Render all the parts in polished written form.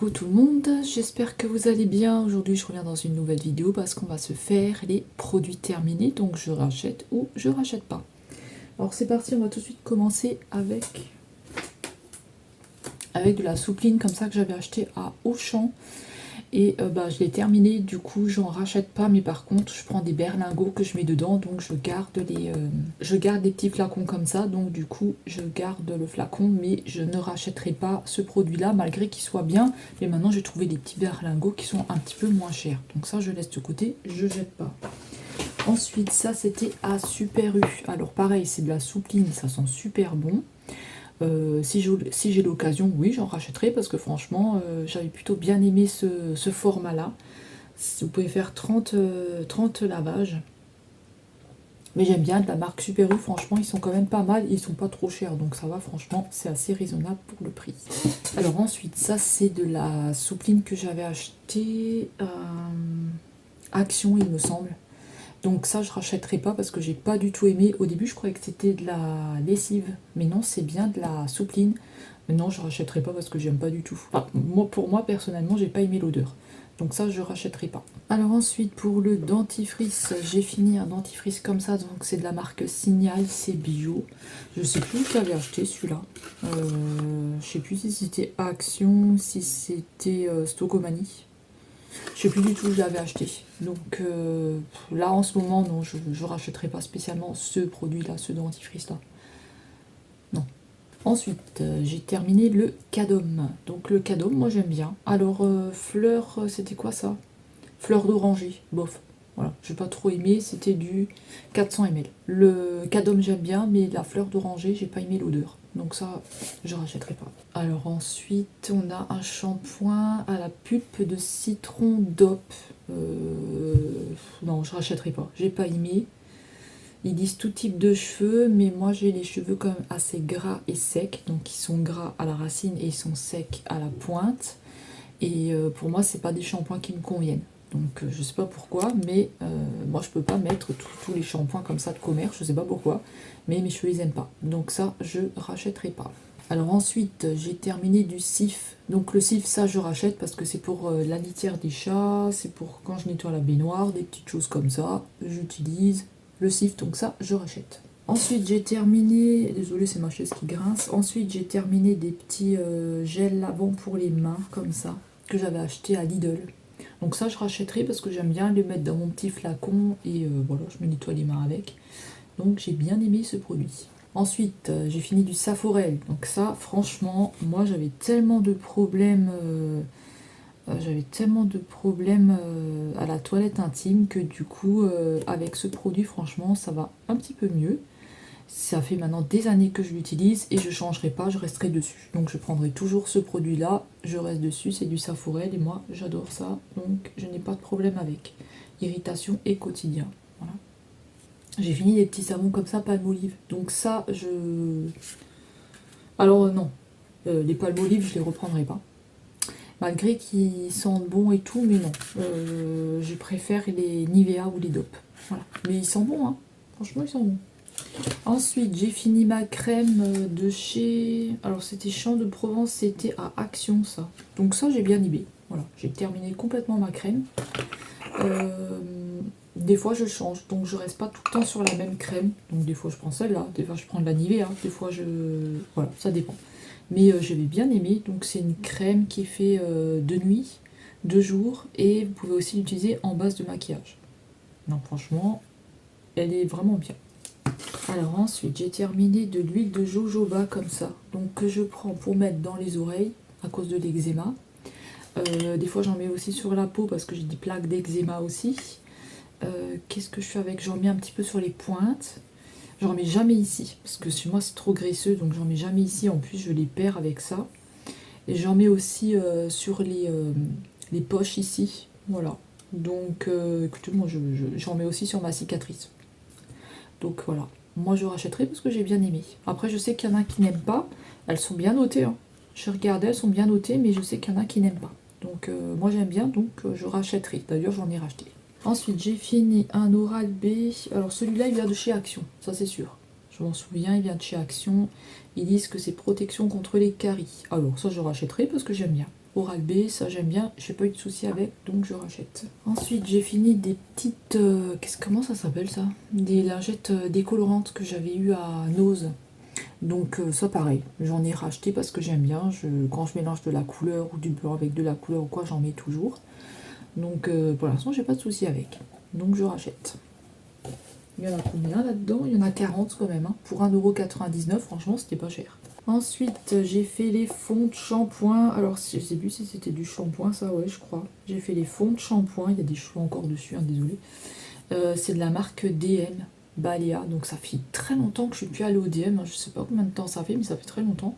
Coucou tout le monde, j'espère que vous allez bien. Aujourd'hui je reviens dans une nouvelle vidéo parce qu'on va se faire les produits terminés, donc je rachète ou je rachète pas. Alors c'est parti, on va tout de suite commencer avec de la soupline comme ça que j'avais acheté à Auchan. Et je l'ai terminé, du coup j'en rachète pas, mais par contre je prends des berlingots que je mets dedans, donc je garde les petits flacons comme ça, donc du coup je garde le flacon, mais je ne rachèterai pas ce produit là malgré qu'il soit bien. Mais maintenant j'ai trouvé des petits berlingots qui sont un petit peu moins chers, donc ça je laisse de côté, je jette pas. Ensuite ça c'était à Super U, alors pareil c'est de la soupline, ça sent super bon. Si j'ai l'occasion, oui, j'en rachèterai parce que franchement, j'avais plutôt bien aimé ce format-là. Vous pouvez faire 30 lavages. Mais j'aime bien de la marque Super U, franchement, ils sont quand même pas mal, ils sont pas trop chers, donc ça va, franchement, c'est assez raisonnable pour le prix. Alors ensuite, ça c'est de la soupline que j'avais acheté Action, il me semble. Donc ça je rachèterai pas parce que j'ai pas du tout aimé. Au début je croyais que c'était de la lessive, mais non, c'est bien de la soupline. Mais non, je rachèterai pas parce que j'aime pas du tout. Enfin, pour moi personnellement j'ai pas aimé l'odeur, donc ça je rachèterai pas. Alors ensuite pour le dentifrice, j'ai fini un dentifrice comme ça, donc c'est de la marque Signal, c'est bio. Je sais plus où je l'avais acheté celui-là. Je sais plus si c'était Action, si c'était Stocomanie. Je sais plus du tout où je l'avais acheté. Donc là en ce moment, non, je rachèterai pas spécialement ce produit-là, ce dentifrice-là. Non. Ensuite, j'ai terminé le Cadom. Donc le Cadom, moi j'aime bien. Alors fleur, c'était quoi ça? Fleur d'oranger, bof. Voilà, j'ai pas trop aimé, c'était du 400 ml. Le Cadom j'aime bien, mais la fleur d'oranger, j'ai pas aimé l'odeur. Donc ça, je rachèterai pas. Alors ensuite, on a un shampoing à la pulpe de citron DOP. Non, je rachèterai pas. J'ai pas aimé. Ils disent tout type de cheveux, mais moi j'ai les cheveux quand même assez gras et secs. Donc ils sont gras à la racine et ils sont secs à la pointe. Et pour moi, c'est pas des shampoings qui me conviennent. Donc je sais pas pourquoi, mais moi je peux pas mettre tous les shampoings comme ça de commerce, je sais pas pourquoi, mais mes cheveux ils aiment pas. Donc ça, je rachèterai pas. Alors ensuite, j'ai terminé du Cif. Donc le Cif, ça je rachète parce que c'est pour la litière des chats, c'est pour quand je nettoie la baignoire, des petites choses comme ça. J'utilise le Cif, donc ça je rachète. Ensuite j'ai terminé, désolé c'est ma chaise qui grince, ensuite j'ai terminé des petits gels lavants pour les mains comme ça, que j'avais acheté à Lidl. Donc ça je rachèterai parce que j'aime bien les mettre dans mon petit flacon et voilà, je me nettoie les mains avec. Donc j'ai bien aimé ce produit. Ensuite j'ai fini du Saforel. Donc ça franchement, moi j'avais tellement de problèmes à la toilette intime que du coup avec ce produit franchement ça va un petit peu mieux. Ça fait maintenant des années que je l'utilise et je changerai pas, je resterai dessus. Donc je prendrai toujours ce produit là, je reste dessus, c'est du Saforel et moi j'adore ça, donc je n'ai pas de problème avec. Irritation et quotidien. Voilà. J'ai fini des petits savons comme ça, Palmolive. Donc ça, alors non, les Palmolive je les reprendrai pas. Malgré qu'ils sentent bon et tout, mais non. Je préfère les Nivea ou les Dop. Voilà. Mais ils sont bons, hein. Franchement, ils sont bons. Ensuite, j'ai fini ma crème de chez... Alors, c'était Champ de Provence, c'était à Action, ça. Donc ça, j'ai bien aimé. Voilà, j'ai terminé complètement ma crème. Des fois, je change, donc je reste pas tout le temps sur la même crème. Donc des fois, je prends celle-là, des fois, je prends de la Nivea, des fois, Voilà, ça dépend. Mais j'avais bien aimé, donc c'est une crème qui est faite de nuit, de jour, et vous pouvez aussi l'utiliser en base de maquillage. Non, franchement, elle est vraiment bien. Alors ensuite, j'ai terminé de l'huile de jojoba comme ça, donc que je prends pour mettre dans les oreilles à cause de l'eczéma. Des fois, j'en mets aussi sur la peau parce que j'ai des plaques d'eczéma aussi. Qu'est-ce que je fais avec? J'en mets un petit peu sur les pointes. J'en mets jamais ici, parce que chez moi c'est trop graisseux, donc j'en mets jamais ici. En plus, je les perds avec ça. Et j'en mets aussi sur les poches ici. Voilà. Donc, écoutez, moi j'en mets aussi sur ma cicatrice. Donc voilà. Moi je rachèterai parce que j'ai bien aimé. Après, je sais qu'il y en a qui n'aiment pas. Elles sont bien notées, hein. Je regardais, elles sont bien notées, mais je sais qu'il y en a qui n'aiment pas. Donc, moi j'aime bien, donc je rachèterai. D'ailleurs, j'en ai racheté. Ensuite, j'ai fini un Oral-B. Alors celui-là, il vient de chez Action, ça c'est sûr. Je m'en souviens, il vient de chez Action. Ils disent que c'est protection contre les caries. Alors ça, je rachèterai parce que j'aime bien. Oral-B, ça j'aime bien, j'ai pas eu de soucis avec, donc je rachète. Ensuite j'ai fini des petites, comment ça s'appelle ça? Des lingettes décolorantes que j'avais eu à Nose. Donc ça pareil, j'en ai racheté parce que j'aime bien, quand je mélange de la couleur ou du blanc avec de la couleur ou quoi, j'en mets toujours. Donc pour l'instant j'ai pas de soucis avec, donc je rachète. Il y en a combien là-dedans? Il y en a 40 quand même, hein. Pour 1,99 €, franchement c'était pas cher. Ensuite, j'ai fait les fonds de shampoing. Alors, je sais plus si c'était du shampoing, ça, ouais, je crois. J'ai fait les fonds de shampoing. Il y a des cheveux encore dessus, hein, désolé. C'est de la marque DM, Balea. Donc, ça fait très longtemps que je suis plus allée au DM. Je sais pas combien de temps ça fait, mais ça fait très longtemps.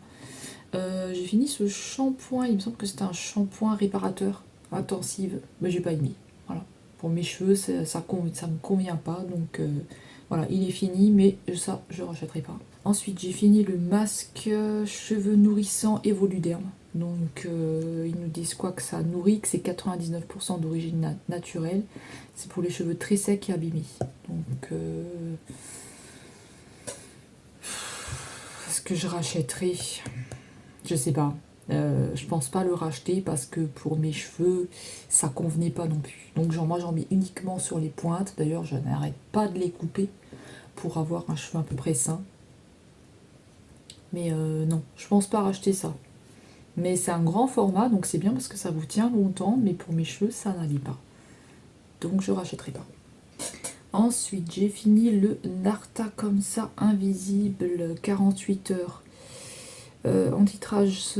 J'ai fini ce shampoing. Il me semble que c'était un shampoing réparateur intensive. Mais j'ai pas aimé. Voilà. Pour mes cheveux, ça me convient pas. Donc, voilà, il est fini, mais ça, je rachèterai pas. Ensuite, j'ai fini le masque cheveux nourrissants Evoluderm. Donc, ils nous disent quoi? Que ça nourrit, que c'est 99% d'origine naturelle. C'est pour les cheveux très secs et abîmés. Donc, est-ce que je rachèterai? Je sais pas. Je pense pas le racheter parce que pour mes cheveux, ça convenait pas non plus. Donc, genre, moi, j'en mets uniquement sur les pointes. D'ailleurs, je n'arrête pas de les couper pour avoir un cheveu à peu près sain. Mais non, je pense pas racheter ça. Mais c'est un grand format, donc c'est bien parce que ça vous tient longtemps, mais pour mes cheveux, ça n'allait pas. Donc je rachèterai pas. Ensuite, j'ai fini le Narta comme ça, invisible, 48 heures. Antitrace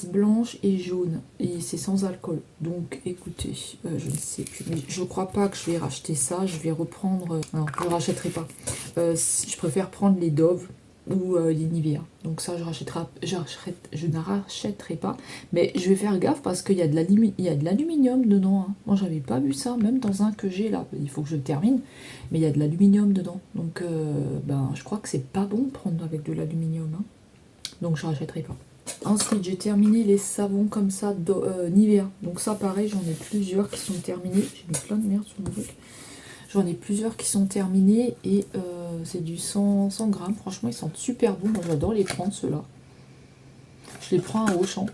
blanche et jaune. Et c'est sans alcool. Donc écoutez, je ne sais plus. Mais je crois pas que je vais racheter ça. Je vais reprendre... non, je ne rachèterai pas. Je préfère prendre les Dove ou les Nivea. Donc ça, je ne rachèterai pas. Mais je vais faire gaffe parce qu'il y a de l'aluminium dedans. Hein. Moi, j'avais pas vu ça, même dans un que j'ai là. Il faut que je le termine. Mais il y a de l'aluminium dedans. Donc je crois que c'est pas bon de prendre avec de l'aluminium. Hein. Donc je rachèterai pas. Ensuite, j'ai terminé les savons comme ça Nivea. Donc ça, pareil, j'en ai plusieurs qui sont terminés. J'ai mis plein de merde sur mon truc. J'en ai plusieurs qui sont terminés et c'est du 100 grammes. Franchement, ils sentent super bons. Moi, j'adore les prendre, ceux-là. Je les prends à Auchan.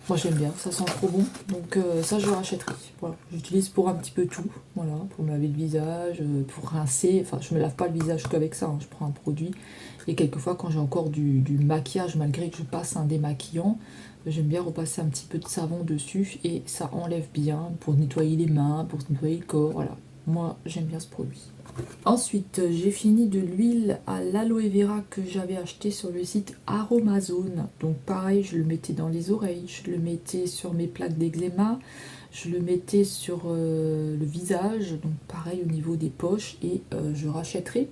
Moi, j'aime bien. Ça sent trop bon. Donc ça, je rachèterai. Voilà. J'utilise pour un petit peu tout. Voilà, pour me laver le visage, pour rincer. Enfin, je me lave pas le visage qu'avec ça. Hein. Je prends un produit. Et quelquefois, quand j'ai encore du maquillage, malgré que je passe un démaquillant, j'aime bien repasser un petit peu de savon dessus et ça enlève bien pour nettoyer les mains, pour nettoyer le corps, voilà. Moi, j'aime bien ce produit. Ensuite, j'ai fini de l'huile à l'aloe vera que j'avais acheté sur le site Aromazone. Donc pareil, je le mettais dans les oreilles, je le mettais sur mes plaques d'eczéma, je le mettais sur le visage, donc pareil au niveau des poches et je rachèterai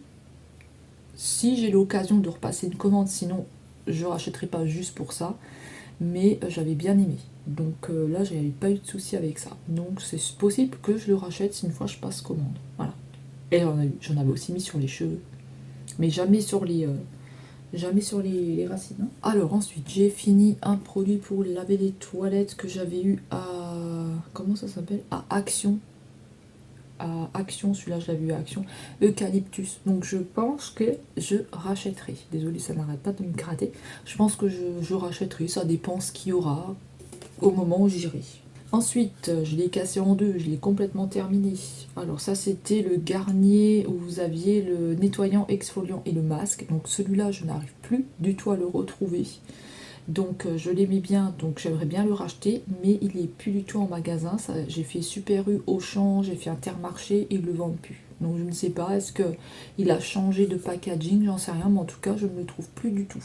si j'ai l'occasion de repasser une commande, sinon je rachèterai pas juste pour ça, mais j'avais bien aimé. Donc là, j'avais pas eu de souci avec ça. Donc c'est possible que je le rachète si une fois je passe commande. Voilà. Et j'en avais aussi mis sur les cheveux, mais jamais sur les racines. Hein. Alors ensuite, j'ai fini un produit pour laver les toilettes que j'avais eu à... comment ça s'appelle? À Action. À Action, celui-là je l'avais eu à Action, Eucalyptus. Donc je pense que je rachèterai. Désolée, ça n'arrête pas de me gratter. Je pense que je rachèterai, ça dépend ce qu'il y aura au moment où j'irai. Ensuite, je l'ai cassé en deux, je l'ai complètement terminé. Alors ça, c'était le Garnier où vous aviez le nettoyant, exfoliant et le masque. Donc celui-là, je n'arrive plus du tout à le retrouver. Donc je l'aimais bien, donc j'aimerais bien le racheter, mais il n'est plus du tout en magasin. J'ai fait Super U, Auchan, j'ai fait Intermarché et ils ne le vendent plus. Donc je ne sais pas, est-ce qu'il a changé de packaging, j'en sais rien, mais en tout cas je ne le trouve plus du tout.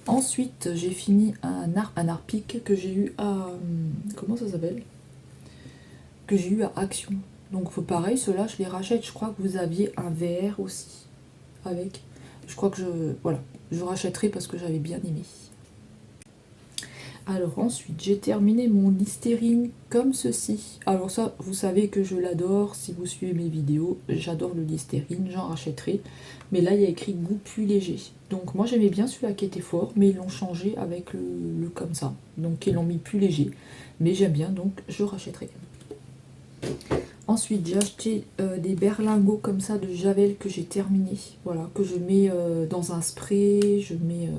Ensuite j'ai fini un Harpic que j'ai eu à... comment ça s'appelle? Que j'ai eu à Action. Donc faut pareil, ceux-là je les rachète. Je crois que vous aviez un VR aussi avec. Je crois que voilà, je rachèterai parce que j'avais bien aimé. Alors ensuite, j'ai terminé mon Listerine comme ceci. Alors ça, vous savez que je l'adore. Si vous suivez mes vidéos, j'adore le Listerine, j'en rachèterai. Mais là, il y a écrit goût plus léger. Donc moi, j'aimais bien celui-là qui était fort, mais ils l'ont changé avec le comme ça. Donc ils l'ont mis plus léger. Mais j'aime bien, donc je rachèterai. Ensuite, j'ai acheté des berlingots comme ça de Javel que j'ai terminé. Voilà, que je mets dans un spray, je mets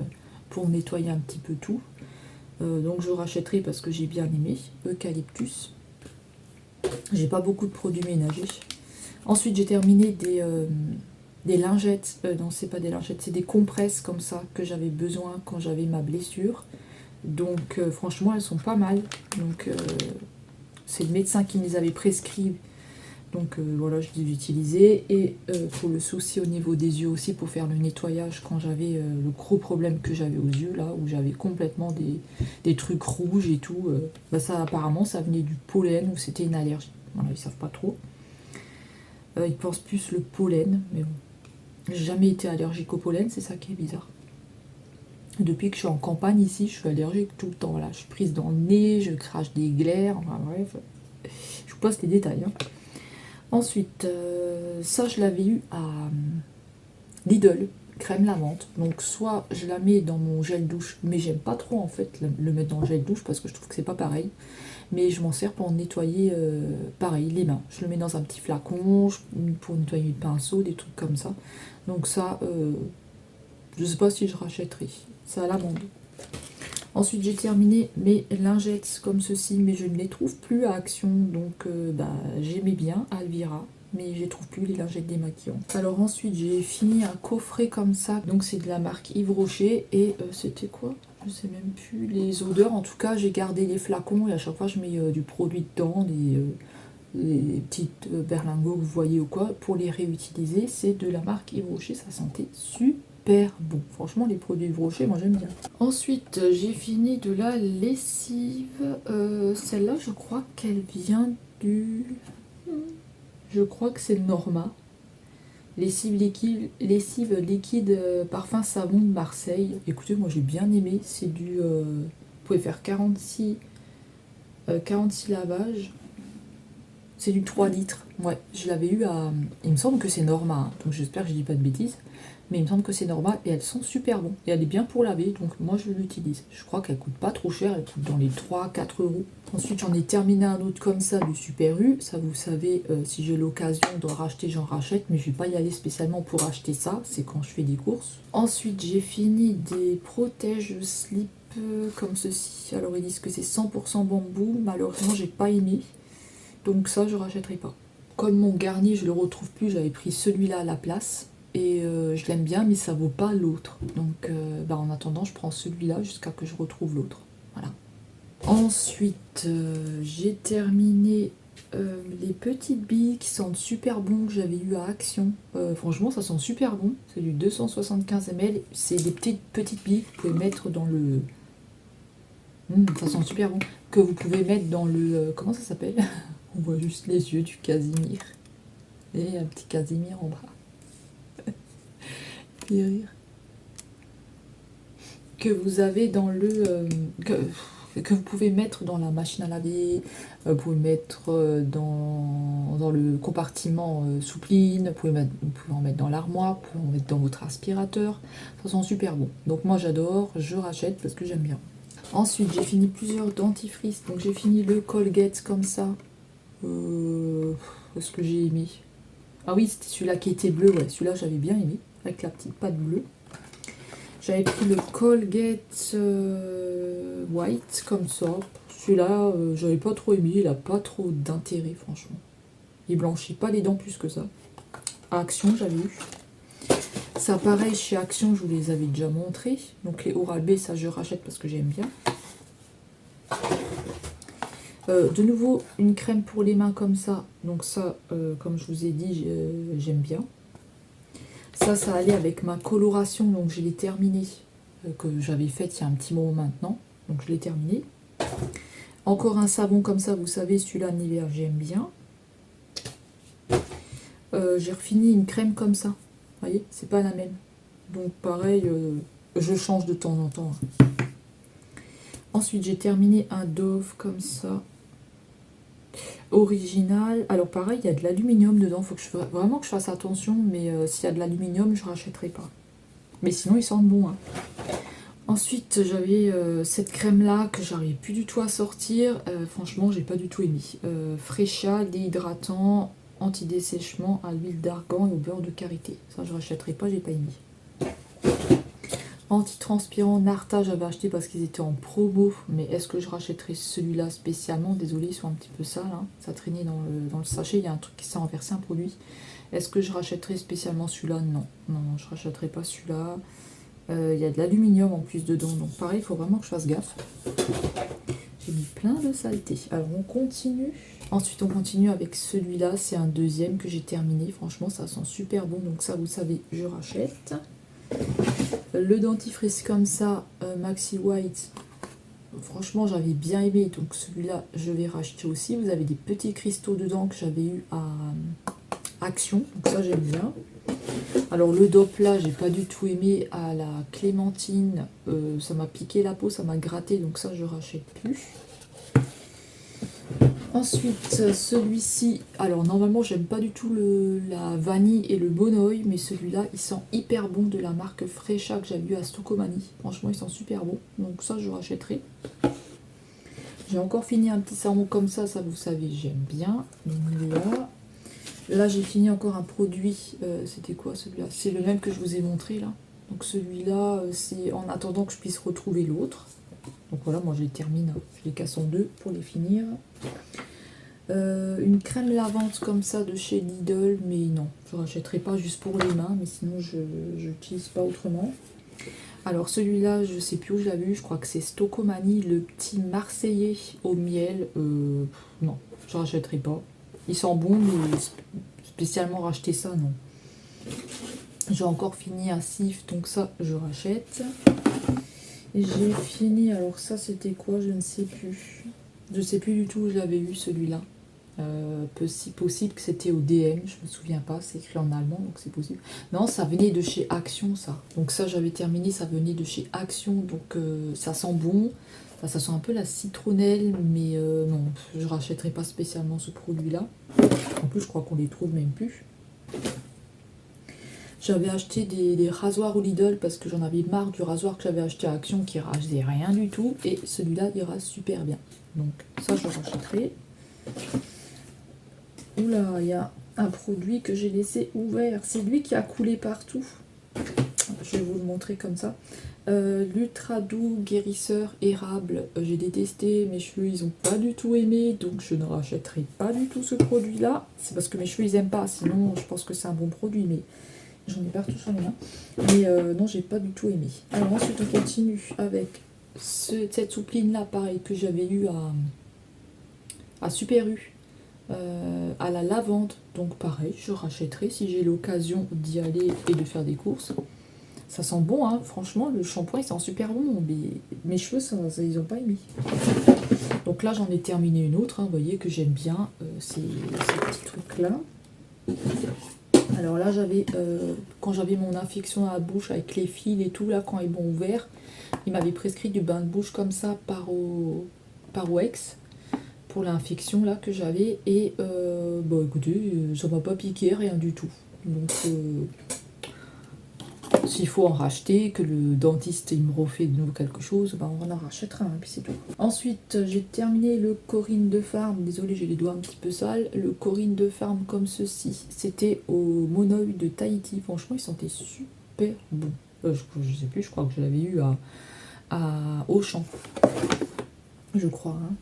pour nettoyer un petit peu tout. Donc je rachèterai parce que j'ai bien aimé. Eucalyptus. J'ai pas beaucoup de produits ménagers. Ensuite j'ai terminé des lingettes. Non, c'est pas des lingettes, c'est des compresses comme ça que j'avais besoin quand j'avais ma blessure. Donc franchement elles sont pas mal. Donc c'est le médecin qui me les avait prescrits. Donc voilà, je les ai utilisés. Et pour le souci au niveau des yeux aussi, pour faire le nettoyage quand j'avais le gros problème que j'avais aux yeux, là, où j'avais complètement des trucs rouges et tout. Bah ça, apparemment, ça venait du pollen ou c'était une allergie. Voilà, ils savent pas trop. Ils pensent plus le pollen, mais bon. J'ai jamais été allergique au pollen, c'est ça qui est bizarre. Depuis que je suis en campagne ici, je suis allergique tout le temps. Voilà, je suis prise dans le nez, je crache des glaires, enfin bref. Je vous passe les détails. Hein. Ensuite, ça je l'avais eu à Lidl, crème lavande. Donc soit je la mets dans mon gel douche, mais j'aime pas trop en fait le mettre dans le gel douche parce que je trouve que c'est pas pareil. Mais je m'en sers pour nettoyer pareil les mains. Je le mets dans un petit flacon pour nettoyer le pinceau, des trucs comme ça. Donc ça, je sais pas si je rachèterai. C'est à l'amande. Ensuite, j'ai terminé mes lingettes comme ceci, mais je ne les trouve plus à Action. Donc, j'aimais bien Alvira, mais je ne trouve plus les lingettes démaquillantes. Alors ensuite, j'ai fini un coffret comme ça. Donc, c'est de la marque Yves Rocher. Et c'était quoi? Je sais même plus. Les odeurs, en tout cas, j'ai gardé les flacons. Et à chaque fois, je mets du produit dedans, les petites berlingots que vous voyez ou quoi, pour les réutiliser. C'est de la marque Yves Rocher. Ça sentait super bon. Franchement, les produits Yves Rocher, moi j'aime bien. Ensuite, j'ai fini de la lessive. Celle-là, je crois qu'elle vient du... Je crois que c'est Norma. Lessive liquide parfum savon de Marseille. Écoutez, moi j'ai bien aimé. C'est du... vous pouvez faire 46 lavages. C'est du 3 litres. Ouais, je l'avais eu à... Il me semble que c'est Norma, hein, donc j'espère que je dis pas de bêtises. Mais il me semble que c'est Norma et elles sont super bonnes. Et elle est bien pour laver, donc moi je l'utilise. Je crois qu'elle coûte pas trop cher, elle coûte dans les 3-4 euros. Ensuite j'en ai terminé un autre comme ça du Super U. Ça vous savez, si j'ai l'occasion de racheter, j'en rachète. Mais je vais pas y aller spécialement pour acheter ça, c'est quand je fais des courses. Ensuite j'ai fini des protèges slip comme ceci. Alors ils disent que c'est 100% bambou. Malheureusement j'ai pas aimé. Donc ça je rachèterai pas. Comme mon garni je le retrouve plus, j'avais pris celui-là à la place. Et je l'aime bien, mais ça vaut pas l'autre. Donc en attendant, je prends celui-là jusqu'à que je retrouve l'autre. Voilà. Ensuite, j'ai terminé les petites billes qui sentent super bon que j'avais eu à Action. Franchement, ça sent super bon. C'est du 275 ml. C'est des petites billes que vous pouvez mettre dans le... ça sent super bon. Que vous pouvez mettre dans le... comment ça s'appelle? On voit juste les yeux du Casimir. Et un petit Casimir en bas. Que vous avez dans le... que vous pouvez mettre dans la machine à laver, vous pouvez mettre dans le compartiment soupline, vous pouvez en mettre dans l'armoire, vous pouvez en mettre dans votre aspirateur. Ça sent super bon. Donc moi j'adore, je rachète parce que j'aime bien. Ensuite j'ai fini plusieurs dentifrices. Donc j'ai fini le Colgate comme ça. Est-ce que j'ai aimé? Ah oui, c'était celui-là qui était bleu, ouais, celui-là j'avais bien aimé, avec la petite patte bleue. J'avais pris le Colgate White, comme ça. Celui-là, j'avais pas trop aimé, il a pas trop d'intérêt, franchement. Il blanchit pas les dents plus que ça. À Action, j'avais eu. Ça, pareil, chez Action, je vous les avais déjà montrés. Donc les Oral-B, ça je rachète parce que j'aime bien. De nouveau, une crème pour les mains comme ça. Donc ça, comme je vous ai dit, j'aime bien. Ça allait avec ma coloration, donc je l'ai terminée, que j'avais faite il y a un petit moment maintenant. Donc je l'ai terminée. Encore un savon comme ça, vous savez, celui-là, Nivea, j'aime bien. J'ai refini une crème comme ça. Vous voyez, c'est pas la même. Donc pareil, je change de temps en temps. Ensuite, j'ai terminé un Dove comme ça. Original. Alors pareil, il y a de l'aluminium dedans. Faut que vraiment que je fasse attention. Mais s'il y a de l'aluminium, je rachèterai pas. Mais sinon, ils sentent bon. Hein. Ensuite, j'avais cette crème-là que j'arrivais plus du tout à sortir. Franchement, j'ai pas du tout aimé. Frécha, déhydratant, anti-dessèchement à l'huile d'argan et au beurre de karité. Ça, je rachèterai pas, j'ai pas aimé. Antitranspirant Narta, j'avais acheté parce qu'ils étaient en promo, mais est-ce que je rachèterai celui-là spécialement? Désolée, ils sont un petit peu sales, hein. Ça traînait dans le sachet, il y a un truc qui s'est renversé, un produit. Est-ce que je rachèterai spécialement celui-là? Non, non, je rachèterai pas celui-là. Il y a de l'aluminium en plus dedans, donc pareil, il faut vraiment que je fasse gaffe. J'ai mis plein de saleté. Alors on continue. Ensuite on continue avec celui-là, c'est un deuxième que j'ai terminé. Franchement ça sent super bon, donc ça vous savez, je rachète. Le dentifrice comme ça, Maxi White. Franchement j'avais bien aimé, donc celui-là je vais racheter aussi. Vous avez des petits cristaux dedans que j'avais eu à Action, donc ça j'aime bien. Alors le dope là, j'ai pas du tout aimé, à la clémentine, ça m'a piqué la peau, ça m'a gratté, donc ça je rachète plus. Ensuite celui-ci, alors normalement j'aime pas du tout la vanille et le bonoï, mais celui-là il sent hyper bon, de la marque Fresha que j'avais vu à Stocomanie. Franchement il sent super bon, donc ça je rachèterai. J'ai encore fini un petit savon comme ça vous savez j'aime bien. Là j'ai fini encore un produit, c'était quoi celui-là? C'est le même que je vous ai montré là. Donc celui-là, c'est en attendant que je puisse retrouver l'autre. Donc voilà, moi je les termine, je les casse en deux pour les finir. Une crème lavande comme ça de chez Lidl, mais non, je ne rachèterai pas juste pour les mains, mais sinon je n'utilise pas autrement. Alors celui-là, je sais plus où je l'avais vu, je crois que c'est Stocomanie, le petit Marseillais au miel. Non, je ne rachèterai pas. Il sent bon, mais spécialement racheter ça, non. J'ai encore fini un Cif, donc ça, je rachète. Et j'ai fini, alors ça, c'était quoi? Je ne sais plus. Je ne sais plus du tout où je l'avais eu, celui-là. Si possible que c'était au DM, je me souviens pas, c'est écrit en allemand, donc c'est possible. Non, ça venait de chez Action, ça. Donc ça, j'avais terminé, ça venait de chez Action, donc ça sent bon. Enfin, ça sent un peu la citronnelle, mais non, je rachèterai pas spécialement ce produit-là. En plus, je crois qu'on les trouve même plus. J'avais acheté des rasoirs au Lidl parce que j'en avais marre du rasoir que j'avais acheté à Action qui rasait rien du tout. Et celui-là, il rase super bien. Donc ça, je le rachèterai. Oula, il y a un produit que j'ai laissé ouvert. C'est lui qui a coulé partout. Je vais vous le montrer comme ça. L'Ultra Doux Guérisseur Érable. J'ai détesté, mes cheveux ils ont pas du tout aimé, donc je ne rachèterai pas du tout ce produit là. C'est parce que mes cheveux ils aiment pas, sinon je pense que c'est un bon produit, mais j'en ai partout sur les mains. Mais non, j'ai pas du tout aimé. Alors ensuite on continue avec cette soupline là, pareil, que j'avais eu à Super U. À la lavande, donc pareil, je rachèterai si j'ai l'occasion d'y aller et de faire des courses. Ça sent bon, hein, franchement, le shampoing il sent super bon, mais mes cheveux ils ont pas aimé. Donc là j'en ai terminé une autre, hein, vous voyez que j'aime bien ces petits trucs là. Alors là j'avais, quand j'avais mon infection à la bouche avec les fils et tout, là quand ils m'ont ouvert, ils m'avaient prescrit du bain de bouche comme ça par Wex pour l'infection là que j'avais, et bah écoutez, ça m'a pas piqué, rien du tout. Donc s'il faut en racheter, que le dentiste il me refait de nouveau quelque chose, bah on en rachètera, hein, puis c'est tout. Ensuite j'ai terminé le Corinne de Farm, désolé j'ai les doigts un petit peu sales, le Corinne de Farm comme ceci, c'était au monoï de Tahiti, franchement il sentait super bon. Je sais plus, je crois que je l'avais eu à Auchan, je crois, hein.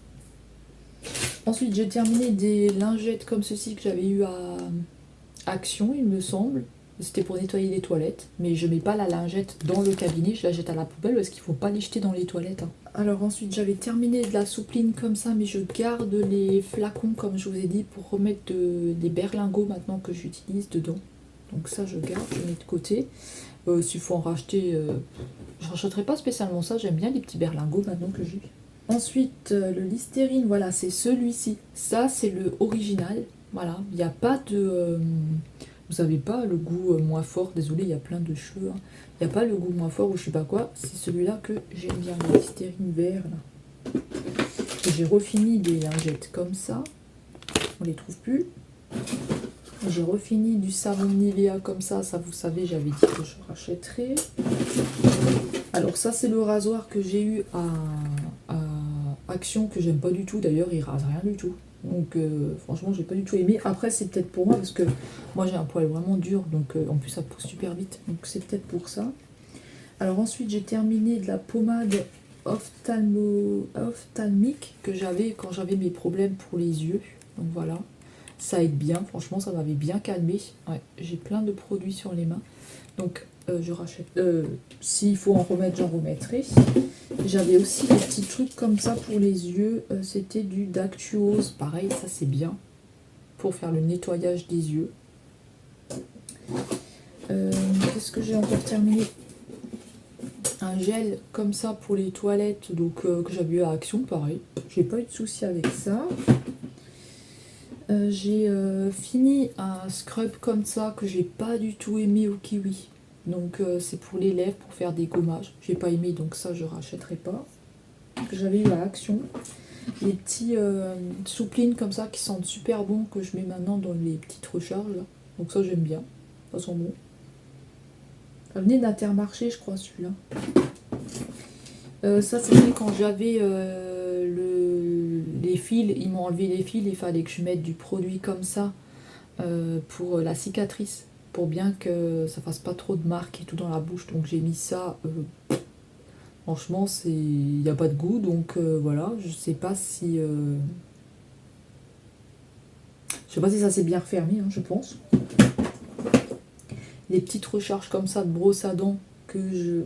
Ensuite, j'ai terminé des lingettes comme ceci que j'avais eu à Action, il me semble. C'était pour nettoyer les toilettes. Mais je mets pas la lingette dans le cabinet, je la jette à la poubelle parce qu'il faut pas les jeter dans les toilettes, hein. Alors ensuite, j'avais terminé de la soupline comme ça, mais je garde les flacons, comme je vous ai dit, pour remettre des berlingots maintenant que j'utilise dedans. Donc ça, je garde, je mets de côté. S'il faut en racheter, je rachèterai pas spécialement ça. J'aime bien les petits berlingots maintenant que j'ai. Ensuite, le Listerine, voilà, c'est celui-ci. Ça, c'est le original. Voilà, il n'y a pas de... vous n'avez pas le goût moins fort. Désolé, il y a plein de cheveux, hein. Il n'y a pas le goût moins fort ou je sais pas quoi. C'est celui-là que j'aime bien, le Listerine vert, là. J'ai refini des lingettes comme ça. On les trouve plus. J'ai refini du savon Nivea comme ça. Ça, vous savez, j'avais dit que je rachèterais. Alors ça, c'est le rasoir que j'ai eu à Action, que j'aime pas du tout, d'ailleurs il rase rien du tout, donc franchement j'ai pas du tout aimé. Après c'est peut-être pour moi parce que moi j'ai un poil vraiment dur, donc en plus ça pousse super vite, donc c'est peut-être pour ça. Alors ensuite j'ai terminé de la pommade ophtalmique que j'avais quand j'avais mes problèmes pour les yeux. Donc voilà, ça aide bien, franchement ça m'avait bien calmé. Ouais, j'ai plein de produits sur les mains. Donc je rachète. S'il faut en remettre, j'en remettrai. J'avais aussi des petits trucs comme ça pour les yeux. C'était du Dactuose. Pareil, ça c'est bien pour faire le nettoyage des yeux. Qu'est-ce que j'ai encore terminé? Un gel comme ça pour les toilettes, donc que j'avais eu à Action, pareil. J'ai pas eu de souci avec ça. J'ai fini un scrub comme ça que j'ai pas du tout aimé au kiwi. Donc c'est pour les lèvres, pour faire des gommages. J'ai pas aimé, donc ça je rachèterai pas. Que j'avais eu à Action. Les petits souplines comme ça qui sentent super bon que je mets maintenant dans les petites recharges. Là. Donc ça j'aime bien. Ça sent bon. Ça venait d'Intermarché, je crois, celui-là. Ça, c'était quand j'avais les fils. Ils m'ont enlevé les fils. Il fallait que je mette du produit comme ça pour la cicatrice. Pour bien que ça fasse pas trop de marques et tout dans la bouche. Donc j'ai mis ça. Franchement, il n'y a pas de goût. Donc voilà. Je sais pas si... Je sais pas si ça s'est bien refermé, hein, je pense. Les petites recharges comme ça de brosse à dents que je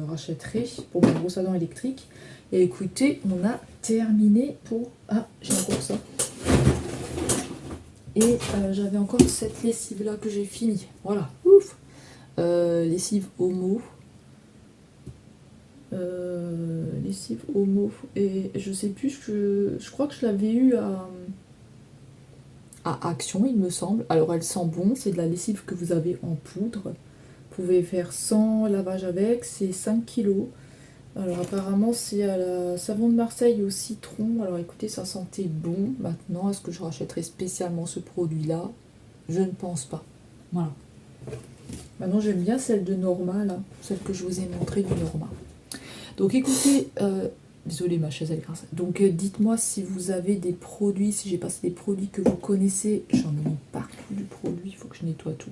rachèterai pour ma brosse à dents électrique. Et écoutez, on a terminé pour... Ah, j'ai encore ça. Et j'avais encore cette lessive là que j'ai fini. Voilà, ouf. Lessive Omo. Lessive Omo. Et je sais plus, je crois que je l'avais eu à Action, il me semble. Alors elle sent bon, c'est de la lessive que vous avez en poudre. Vous pouvez faire 100 lavages avec, c'est 5 kg. Alors apparemment c'est à la savon de Marseille au citron. Alors écoutez, ça sentait bon. Maintenant, est-ce que je rachèterai spécialement ce produit-là? Je ne pense pas. Voilà. Maintenant j'aime bien celle de Norma, là, celle que je vous ai montrée du Norma. Donc écoutez, désolée ma chaise elle grince. Donc dites-moi si vous avez des produits, si j'ai passé des produits que vous connaissez. J'en ai mis partout du produit, il faut que je nettoie tout.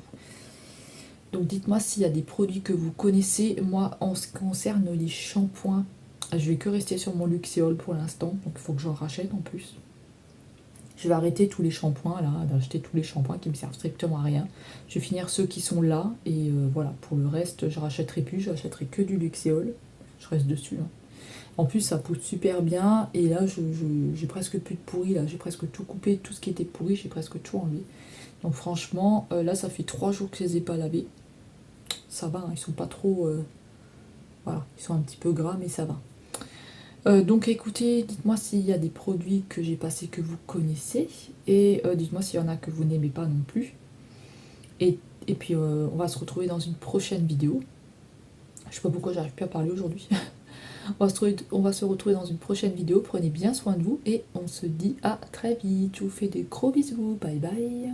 Donc dites-moi s'il y a des produits que vous connaissez. Moi, en ce qui concerne les shampoings, je vais que rester sur mon Luxéol pour l'instant. Donc il faut que j'en rachète en plus. Je vais arrêter tous les shampoings là, d'acheter tous les shampoings qui me servent strictement à rien. Je vais finir ceux qui sont là. Et voilà, pour le reste, je rachèterai plus. Je rachèterai que du Luxéol. Je reste dessus. Hein. En plus, ça pousse super bien. Et là, j'ai presque plus de pourri. Là, j'ai presque tout coupé. Tout ce qui était pourri, j'ai presque tout enlevé. Donc franchement, là, ça fait 3 jours que je les ai pas lavés. Ça va, hein, ils sont pas trop... voilà, ils sont un petit peu gras, mais ça va. Donc écoutez, dites-moi s'il y a des produits que j'ai passés que vous connaissez. Et dites-moi s'il y en a que vous n'aimez pas non plus. Et puis, on va se retrouver dans une prochaine vidéo. Je sais pas pourquoi j'arrive plus à parler aujourd'hui. On va se retrouver dans une prochaine vidéo. Prenez bien soin de vous et on se dit à très vite. Je vous fais des gros bisous. Bye bye.